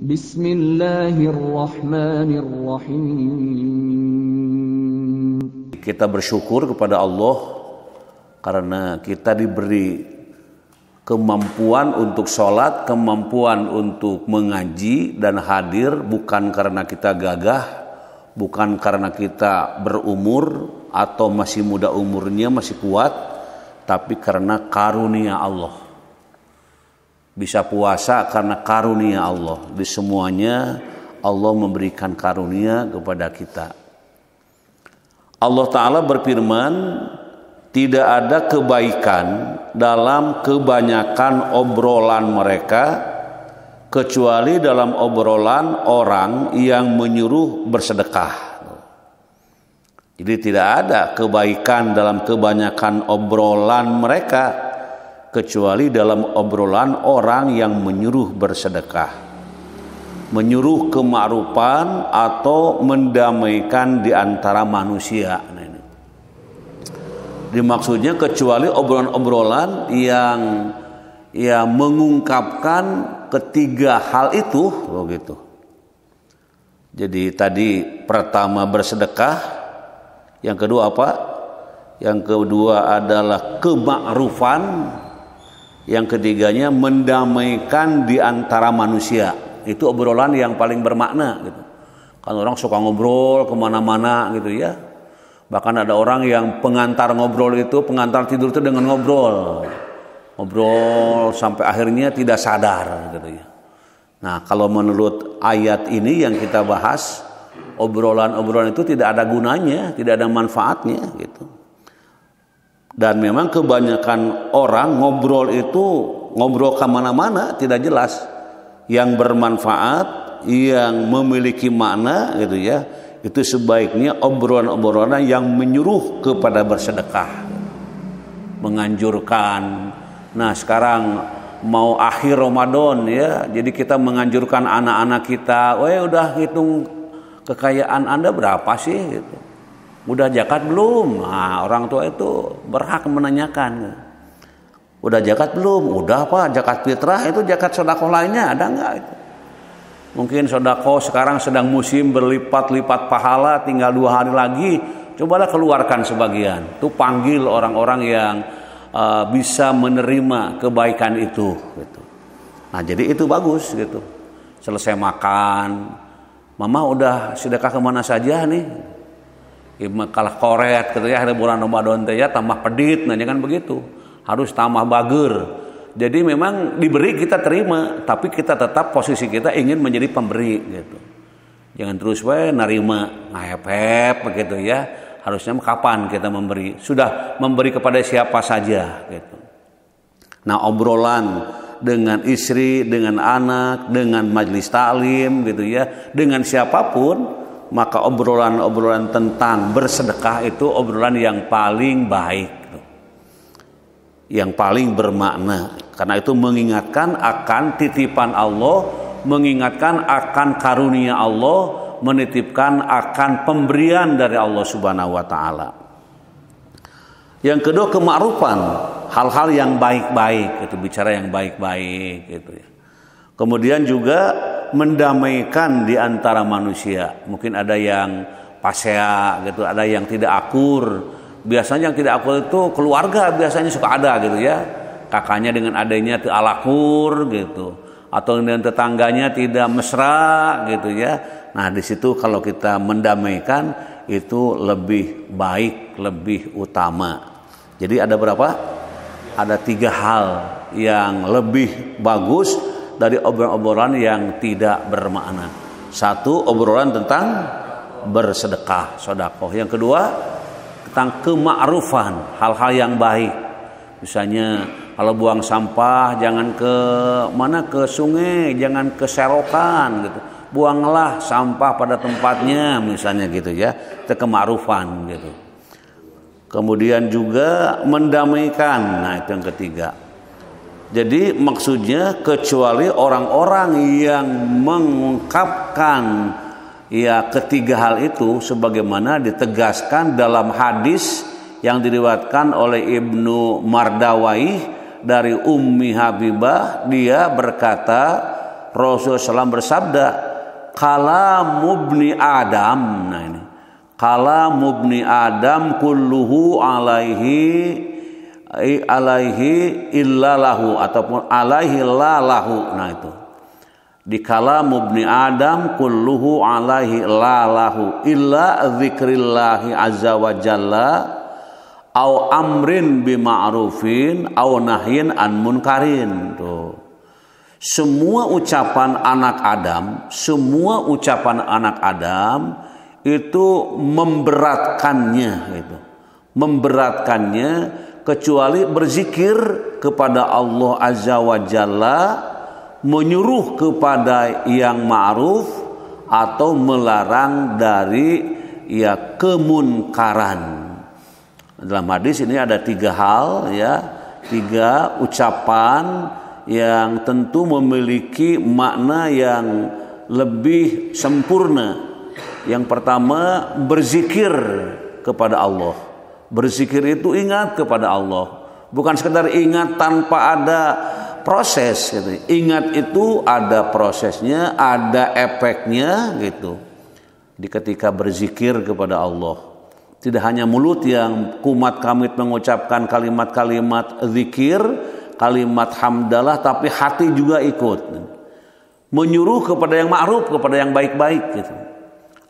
Bismillahirrahmanirrahim. Kita bersyukur kepada Allah karena kita diberi kemampuan untuk sholat, kemampuan untuk mengaji dan hadir, bukan karena kita gagah, bukan karena kita berumur atau masih muda umurnya, masih kuat, tapi karena karunia Allah. Bisa puasa karena karunia Allah. Di semuanya Allah memberikan karunia kepada kita. Allah Ta'ala berfirman, tidak ada kebaikan dalam kebanyakan obrolan mereka kecuali dalam obrolan orang yang menyuruh bersedekah. Jadi tidak ada kebaikan dalam kebanyakan obrolan mereka kecuali dalam obrolan orang yang menyuruh bersedekah, menyuruh kema'rufan atau mendamaikan di antara manusia. Nah, ini dimaksudnya kecuali obrolan-obrolan yang mengungkapkan ketiga hal itu, begitu. Jadi tadi pertama bersedekah, yang kedua apa? Yang kedua adalah kema'rufan, yang ketiganya mendamaikan di antara manusia. Itu obrolan yang paling bermakna gitu. Kan orang suka ngobrol kemana-mana gitu ya. Bahkan ada orang yang pengantar ngobrol itu, pengantar tidur itu dengan ngobrol sampai akhirnya tidak sadar gitu ya. Nah, kalau menurut ayat ini yang kita bahas, obrolan-obrolan itu tidak ada gunanya, tidak ada manfaatnya gitu. Dan memang kebanyakan orang ngobrol kemana-mana tidak jelas. Yang bermanfaat, yang memiliki makna gitu ya, itu sebaiknya obrolan-obrolan yang menyuruh kepada bersedekah, menganjurkan. Nah, sekarang mau akhir Ramadan ya, jadi kita menganjurkan anak-anak kita, udah hitung kekayaan Anda berapa sih gitu. Udah zakat belum? Nah, orang tua itu berhak menanyakan. Udah zakat belum? Udah Pak, zakat fitrah itu zakat sedekah lainnya ada enggak itu? Mungkin sedekah sekarang sedang musim berlipat-lipat pahala, tinggal 2 hari lagi, cobalah keluarkan sebagian. Itu panggil orang-orang yang bisa menerima kebaikan itu gitu. Nah, jadi itu bagus gitu. Selesai makan, Mama udah sedekah kemana saja nih? Kalah koret gitu ya, hari bulan Ramadan teh ya tambah pedit, nah jangan begitu, harus tambah bager. Jadi memang diberi kita terima, tapi kita tetap posisi kita ingin menjadi pemberi gitu. Jangan terus narima ngahep-hep begitu ya. Harusnya kapan kita memberi? Sudah memberi kepada siapa saja gitu. Nah, obrolan dengan istri, dengan anak, dengan majelis taklim gitu ya, dengan siapapun, maka obrolan-obrolan tentang bersedekah itu obrolan yang paling baik, yang paling bermakna. Karena itu mengingatkan akan titipan Allah, mengingatkan akan karunia Allah, menitipkan akan pemberian dari Allah Subhanahu wa taala. Yang kedua, kema'rufan, hal-hal yang baik-baik, itu bicara yang baik-baik gitu ya. Kemudian juga mendamaikan di antara manusia. Mungkin ada yang pasea gitu, ada yang tidak akur. Biasanya yang tidak akur itu keluarga, biasanya suka ada gitu ya. Kakaknya dengan adanya tidak alakur gitu, atau dengan tetangganya tidak mesra gitu ya. Nah, di situ kalau kita mendamaikan itu lebih baik, lebih utama. Jadi ada berapa? Ada 3 hal yang lebih bagus dari obrolan-obrolan yang tidak bermakna. 1, obrolan tentang bersedekah, sedekah. Yang kedua, tentang kema'rufan, hal-hal yang baik. Misalnya kalau buang sampah jangan ke sungai, jangan ke selokan gitu. Buanglah sampah pada tempatnya misalnya gitu ya. Itu kema'rufan gitu. Kemudian juga mendamaikan. Nah, itu yang ketiga. Jadi maksudnya kecuali orang-orang yang mengungkapkan ya ketiga hal itu sebagaimana ditegaskan dalam hadis yang diriwayatkan oleh Ibnu Mardawai dari Ummi Habibah, dia berkata, Rasulullah SAW bersabda, kalamubni Adam. Nah ini, kalamubni Adam kulluhu alaihi illalahu ataupun alaihi lalahu. Nah itu, di kalamubni Adam kulluhu alaihi lalahu illa dzikrillahi azza wa jalla au amrin bima'rufin au nahyin an munkarin. Tuh. Semua ucapan anak Adam itu memberatkannya kecuali berzikir kepada Allah azza wa jalla, menyuruh kepada yang ma'ruf atau melarang dari kemunkaran. Dalam hadis ini ada 3 hal, 3 ucapan yang tentu memiliki makna yang lebih sempurna. Yang pertama, berzikir kepada Allah. Berzikir itu ingat kepada Allah, bukan sekedar ingat tanpa ada proses gitu. Ingat itu ada prosesnya, ada efeknya gitu. Di ketika berzikir kepada Allah, tidak hanya mulut yang kumat kamit mengucapkan kalimat-kalimat zikir, kalimat hamdalah, tapi hati juga ikut menyuruh kepada yang ma'ruf, kepada yang baik-baik gitu,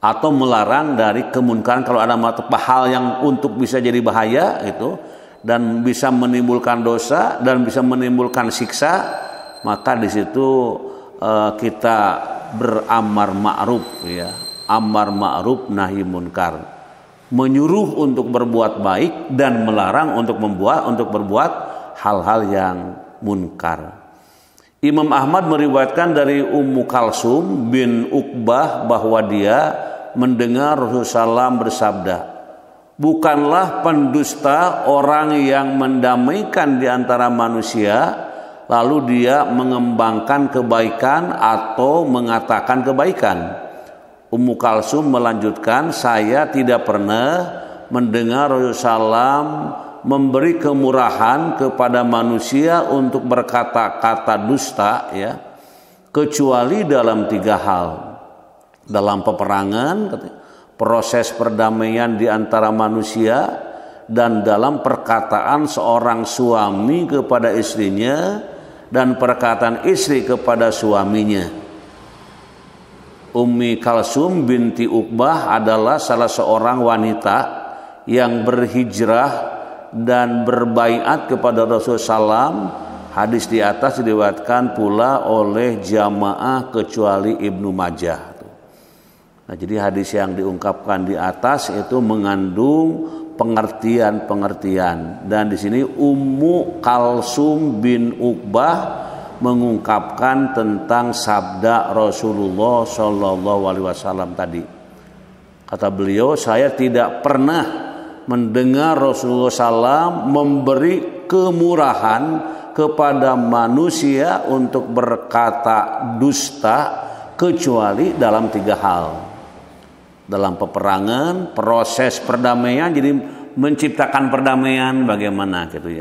atau melarang dari kemunkaran. Kalau ada hal yang untuk bisa jadi bahaya gitu dan bisa menimbulkan dosa dan bisa menimbulkan siksa, maka di situ kita beramar ma'ruf, amar ma'ruf nahi munkar, menyuruh untuk berbuat baik dan melarang untuk berbuat hal-hal yang munkar. Imam Ahmad meriwayatkan dari Ummu Kalsum bin Uqbah bahwa dia mendengar Rasulullah SAW bersabda, bukanlah pendusta orang yang mendamaikan di antara manusia lalu dia mengembangkan kebaikan atau mengatakan kebaikan. Ummu Kalsum melanjutkan, saya tidak pernah mendengar Rasulullah SAW memberi kemurahan kepada manusia untuk berkata-kata dusta kecuali dalam 3 hal. Dalam peperangan, proses perdamaian di antara manusia, dan dalam perkataan seorang suami kepada istrinya dan perkataan istri kepada suaminya. Ummi Kalsum binti Uqbah adalah salah seorang wanita yang berhijrah dan berbaiat kepada Rasulullah SAW. Hadis di atas diriwayatkan pula oleh jamaah kecuali Ibnu Majah. Nah, jadi hadis yang diungkapkan di atas itu mengandung pengertian-pengertian, dan di sini Ummu Kalsum bin Uqbah mengungkapkan tentang sabda Rasulullah SAW tadi. Kata beliau, saya tidak pernah mendengar Rasulullah SAW memberi kemurahan kepada manusia untuk berkata dusta kecuali dalam 3 hal. Dalam peperangan, proses perdamaian, jadi menciptakan perdamaian bagaimana gitu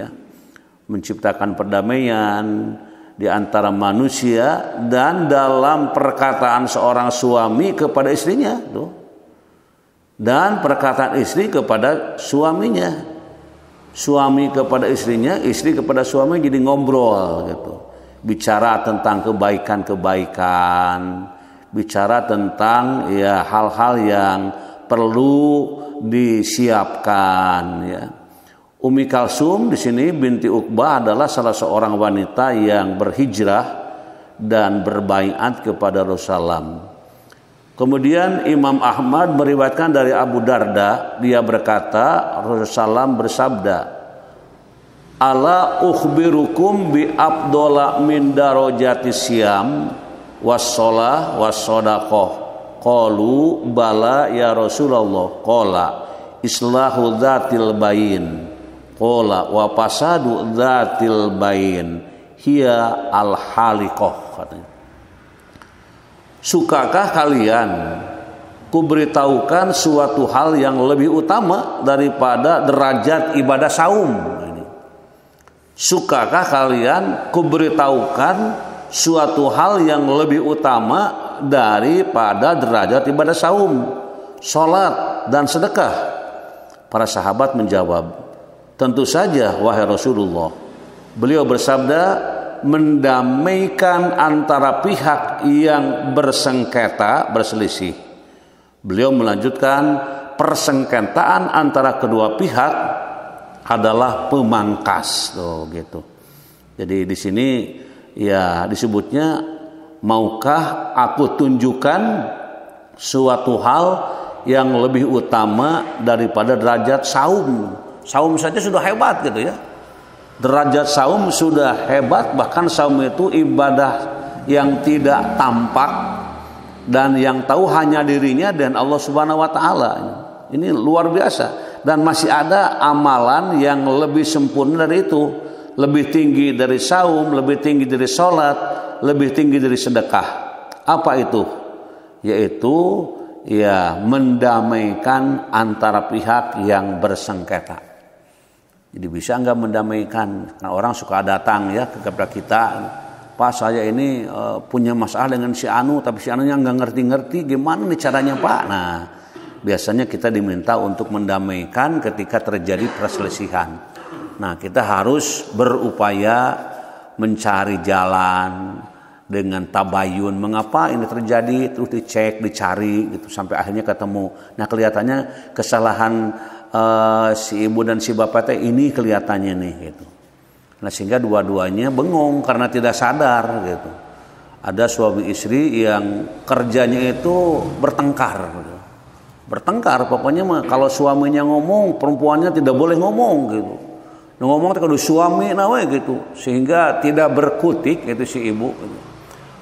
menciptakan perdamaian di antara manusia, dan dalam perkataan seorang suami kepada istrinya dan perkataan istri kepada suaminya, suami kepada istrinya, istri kepada suami, jadi ngobrol gitu, bicara tentang kebaikan-kebaikan, bicara tentang hal-hal yang perlu disiapkan Ummi Kalsum di sini binti Uqbah adalah salah seorang wanita yang berhijrah dan berbaiat kepada Rasulullah. Kemudian Imam Ahmad meriwayatkan dari Abu Darda, dia berkata, Rasulullah bersabda, ala ukhbirukum bi afdala min darajatis siyam was-shalah was-shadaqah. Qalu bala ya Rasulullah. Qala islahu dzatil bain. Qala wa fasadu dzatil bain hiya al-haliqah, katanya. Sukakah kalian kuberitahukan suatu hal yang lebih utama daripada derajat ibadah saum? Sukakah kalian kuberitahukan suatu hal yang lebih utama daripada derajat ibadah saum, salat dan sedekah? Para sahabat menjawab, tentu saja wahai Rasulullah. Beliau bersabda, mendamaikan antara pihak yang bersengketa, berselisih. Beliau melanjutkan, persengketaan antara kedua pihak adalah pemangkas. Tuh, gitu. Jadi di sini ya disebutnya, maukah aku tunjukkan suatu hal yang lebih utama daripada derajat saum? Saum saja sudah hebat gitu ya. Derajat saum sudah hebat, bahkan saum itu ibadah yang tidak tampak dan yang tahu hanya dirinya dan Allah Subhanahu wa taala. Ini luar biasa, dan masih ada amalan yang lebih sempurna dari itu, lebih tinggi dari saum, lebih tinggi dari salat, lebih tinggi dari sedekah. Apa itu? Yaitu ya mendamaikan antara pihak yang bersengketa. Jadi bisa enggak mendamaikan? Nah, orang suka datang ya kepada kita, Pak saya ini punya masalah dengan si Anu, tapi si Anunya enggak ngerti-ngerti, gimana nih caranya Pak? Nah, biasanya kita diminta untuk mendamaikan ketika terjadi perselisihan. Nah, kita harus berupaya mencari jalan dengan tabayun, mengapa ini terjadi, terus dicek, dicari gitu sampai akhirnya ketemu. Nah, kelihatannya kesalahan si ibu dan si bapak teh ini kelihatannya nih gitu. Nah, sehingga dua-duanya bengong karena tidak sadar gitu. Ada suami istri yang kerjanya itu bertengkar gitu. Bertengkar pokoknya mah, kalau suaminya ngomong perempuannya tidak boleh ngomong gitu. Ngomong kalau suami nawe gitu, sehingga tidak berkutik itu si ibu gitu.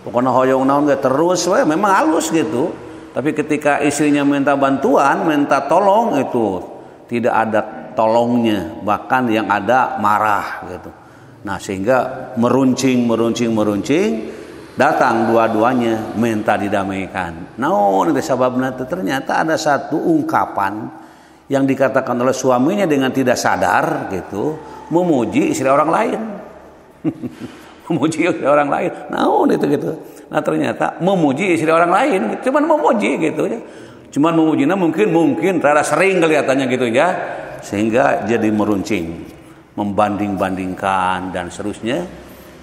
Pokoknya hoyong naon gak terus we, memang halus gitu. Tapi ketika istrinya minta bantuan, minta tolong, itu tidak ada tolongnya, bahkan yang ada marah gitu. Nah, sehingga meruncing, datang dua-duanya minta didamaikan. Nah, itu sebabnya ternyata ada satu ungkapan yang dikatakan oleh suaminya dengan tidak sadar gitu, memuji istri orang lain. Memuji istri orang lain. Nah, itu gitu. Nah, ternyata memuji istri orang lain, cuman memuji gitu ya. Cuman memujinya mungkin rada sering kelihatannya gitu ya, sehingga jadi meruncing, membanding-bandingkan dan seterusnya.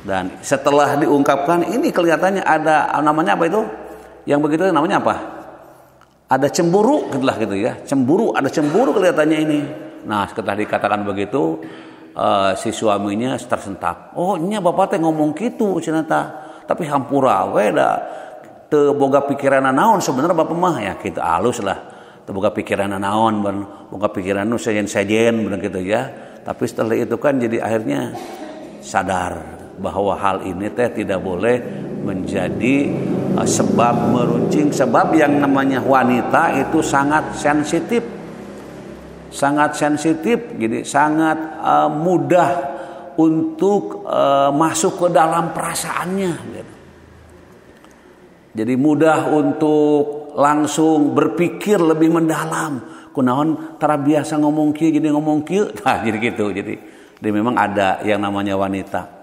Dan setelah diungkapkan ini kelihatannya ada namanya apa itu? Yang begitu namanya apa? Ada cemburu gitulah gitu ya. Ada cemburu kelihatannya ini. Nah, setelah dikatakan begitu, si suaminya tersentak. Oh, nya bapak teh ngomong gitu cenah. Tapi hampura we da teu boga pikiran naon sebenarnya bapak mah ya gitu halus lah. Teu boga pikiran naon, boga pikiran nu sajen-sajen bener gitu ya. Tapi setelah itu kan jadi akhirnya sadar bahwa hal ini teh tidak boleh menjadi sebab meruncing, sebab yang namanya wanita itu sangat sensitif. Jadi sangat mudah untuk masuk ke dalam perasaannya gitu. Jadi mudah untuk langsung berpikir lebih mendalam. Kunaon tara biasa ngomong kieu jadi ngomong kieu. Nah, jadi gitu. Jadi memang ada yang namanya wanita.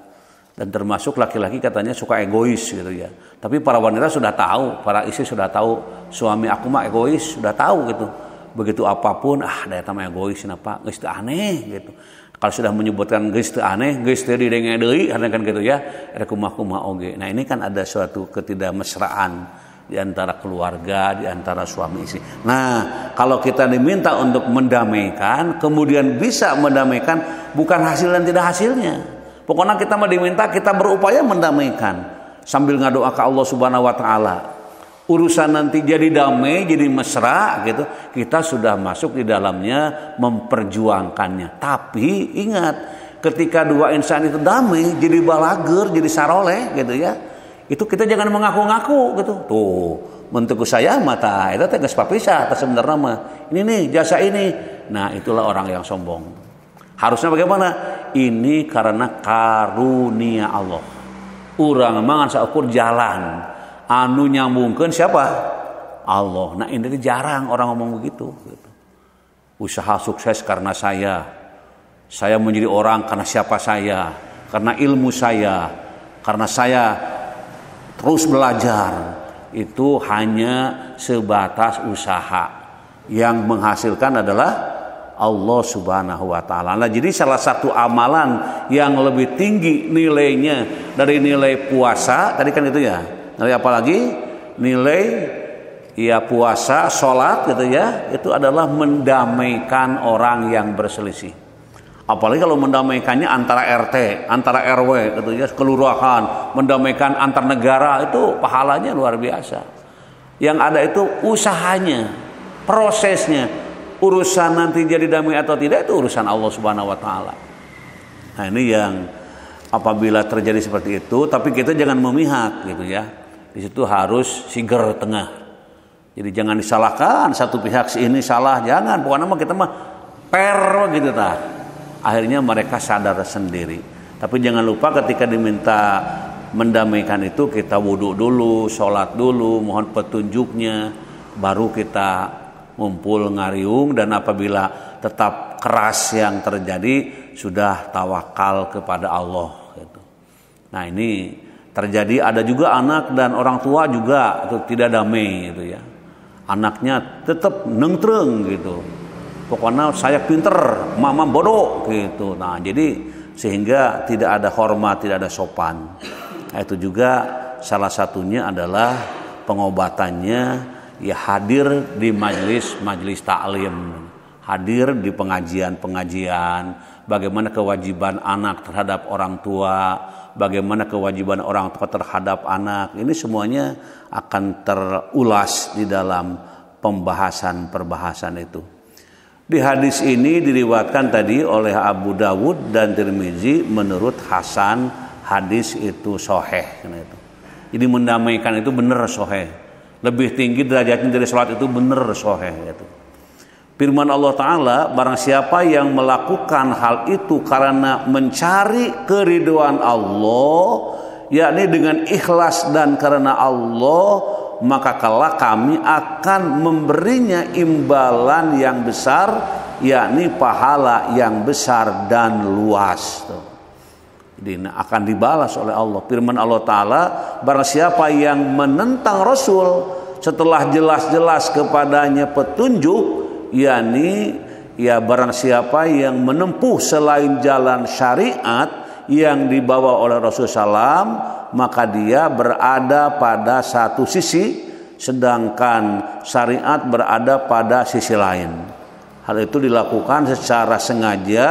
Dan termasuk laki-laki katanya suka egois gitu ya. Tapi para wanita sudah tahu, para istri sudah tahu, suami aku mah egois, sudah tahu gitu. Begitu apapun, daya mah egois kenapa? Geus teu aneh gitu. Kalau sudah menyebutkan geus teu aneh, geus teu didenge deui, kan gitu ya. Ada kumaha oge. Nah, ini kan ada suatu ketidakmesraan di antara keluarga, di antara suami istri. Nah, kalau kita diminta untuk mendamaikan, kemudian bisa mendamaikan, bukan hasil dan tidak hasilnya. Pokoknya kita mah diminta, kita berupaya mendamaikan sambil ngadoa ke Allah Subhanahu wa taala. Urusan nanti jadi damai, jadi mesra gitu, kita sudah masuk di dalamnya memperjuangkannya. Tapi ingat, ketika dua insan itu damai, jadi balager, jadi saroleh gitu ya. Itu kita jangan mengaku-ngaku gitu. Tuh, menteku saya mata itu teh geus papisah teh sebenarnya mah. Ini nih jasa ini. Nah, itulah orang yang sombong. Harusnya bagaimana? Ini karena karunia Allah. Urang mangan saukur jalan anu nyambungkeun siapa? Allah. Nah, ini jarang orang ngomong begitu gitu. Usaha sukses karena saya menjadi orang karena siapa saya, karena ilmu saya, karena saya terus belajar, itu hanya sebatas usaha. Yang menghasilkan adalah Allah Subhanahu wa taala. Nah, jadi salah satu amalan yang lebih tinggi nilainya dari nilai puasa, tadi kan itu ya. Nilai apa lagi? Nilai ya puasa, sholat gitu ya. Itu adalah mendamaikan orang yang berselisih. Apalagi kalau mendamaikannya antara RT, antara RW gitu ya, kelurahan, mendamaikan antar negara, itu pahalanya luar biasa. Yang ada itu usahanya, prosesnya. Urusan nanti jadi damai atau tidak itu urusan Allah Subhanahu wa taala. Nah, ini yang apabila terjadi seperti itu, tapi kita jangan memihak gitu ya. Di situ harus sigar tengah. Jadi jangan disalahkan satu pihak, si ini salah, jangan. Pokoknya kita mah per gitu tah. Akhirnya mereka sadar sendiri. Tapi jangan lupa ketika diminta mendamaikan itu, kita wudhu dulu, sholat dulu, mohon petunjuknya, baru kita ngumpul ngariung. Dan apabila tetap keras yang terjadi, sudah tawakal kepada Allah gitu. Nah, ini terjadi, ada juga anak dan orang tua juga itu tidak damai gitu ya. Anaknya tetap nengtreng gitu. Pokoknya saya pinter, mama bodoh gitu. Nah, jadi sehingga tidak ada hormat, tidak ada sopan. Nah, itu juga salah satunya adalah pengobatannya ya hadir di majelis taklim, hadir di pengajian, bagaimana kewajiban anak terhadap orang tua, bagaimana kewajiban orang tua terhadap anak. Ini semuanya akan terulas di dalam pembahasan itu. Di hadis ini diriwayatkan tadi oleh Abu Dawud dan Tirmizi menurut Hasan, hadis itu sahih. Jadi mendamaikan itu benar sahih. Lebih tinggi derajatnya dari sholat itu benar sahih gitu. Firman Allah Ta'ala, barang siapa yang melakukan hal itu karena mencari keridhaan Allah, yakni dengan ikhlas dan karena Allah, maka kelak kami akan memberinya imbalan yang besar, yakni pahala yang besar dan luas. Jadi akan dibalas oleh Allah. Firman Allah Ta'ala, barang siapa yang menentang Rasul setelah jelas-jelas kepadanya petunjuk, yakni ya barang siapa yang menempuh selain jalan syariat yang dibawa oleh Rasulullah SAW, maka dia berada pada satu sisi, sedangkan syariat berada pada sisi lain. Hal itu dilakukan secara sengaja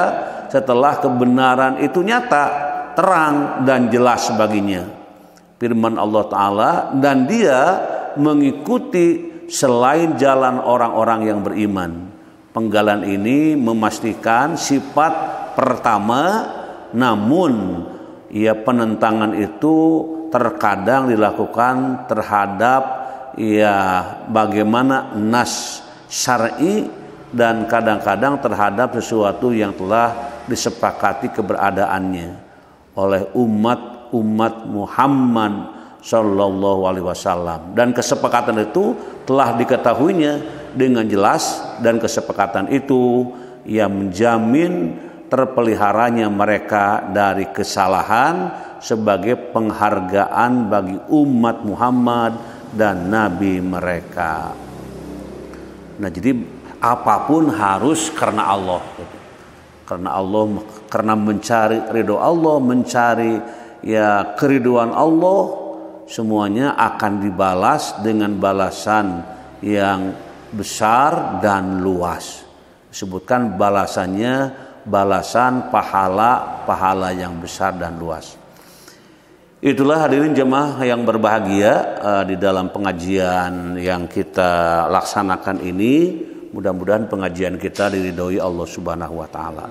setelah kebenaran itu nyata, terang dan jelas baginya. Firman Allah Ta'ala, dan dia mengikuti selain jalan orang-orang yang beriman. Penggalan ini memastikan sifat pertama, namun ya penentangan itu terkadang dilakukan terhadap ya bagaimana nas syar'i, dan kadang-kadang terhadap sesuatu yang telah disepakati keberadaannya oleh umat Muhammad Sallallahu Alaihi Wasallam, dan kesepakatan itu telah diketahuinya dengan jelas, dan kesepakatan itu yang menjamin terpeliharanya mereka dari kesalahan sebagai penghargaan bagi umat Muhammad dan Nabi mereka. Nah, jadi apapun harus karena Allah, karena mencari ridho Allah, mencari ya keriduan Allah, semuanya akan dibalas dengan balasan yang besar dan luas. Disebutkan balasannya balasan pahala yang besar dan luas. Itulah hadirin jemaah yang berbahagia di dalam pengajian yang kita laksanakan ini. Mudah-mudahan pengajian kita diridhoi Allah Subhanahu wa taala.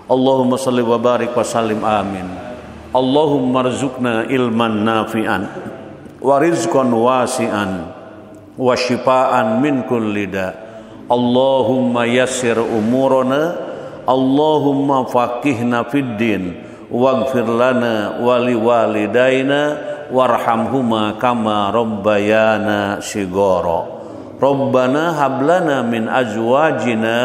Allahumma shalli wa barik wa sallim, amin. Allahumma rzuqna ilman nafi'an wa rizqan wasi'an wa shifaan min kulli da. Allahumma yassir umurana, Allahumma faqihna fid din, waghfir lana wa liwalidayna warhamhuma kama rabbayana shighara. Rabbana hablana min azwajina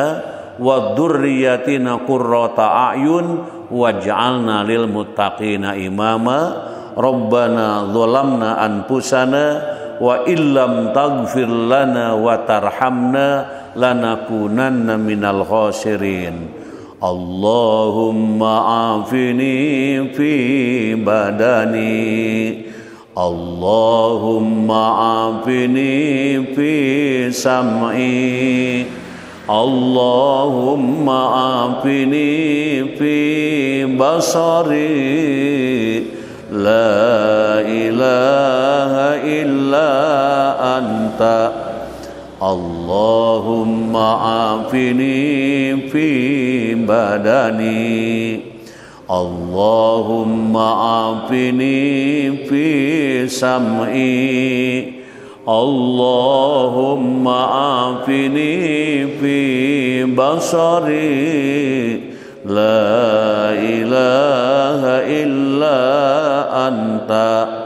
wa dzurriyyatina qurrata a'yun waj'alna lil muttaqina imama. Rabbana zalamna anfusana wa illam taghfir lana wa tarhamna lanakunanna minal khasirin. Allahumma afini fi badani, Allahumma afini fi sam'i, Allahumma afini fi basari, la ilaha illa anta. Allahumma afini fi badani, Allahumma afini fi sam'i, Allahumma afini fi basari, la ilaha illa anta.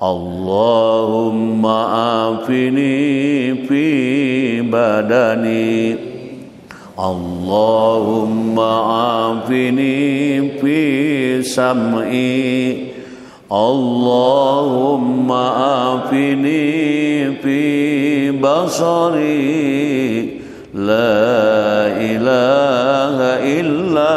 Allahumma afini fi badani, Allahumma afini fi sam'i, Allahumma afini fi basari, la ilaha illa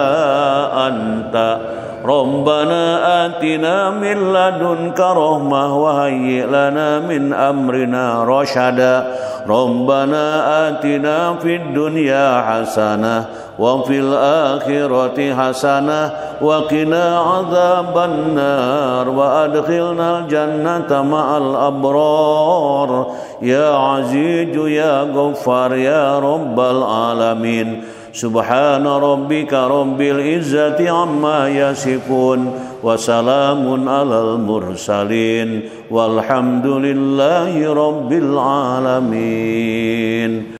anta. Rabbana atina min ladunka rahmah wa hayyi' lana min amrina rasyada. Rabbana atina fid dunya hasanah wa fil akhirati hasanah wa qina adzaban nar wa adkhilna jannata ma'al abrar ya azizu ya ghaffar ya rabbal alamin. Subhana rabbika rabbil izzati amma yasifun wa salamun alal mursalin walhamdulillahi rabbil alamin.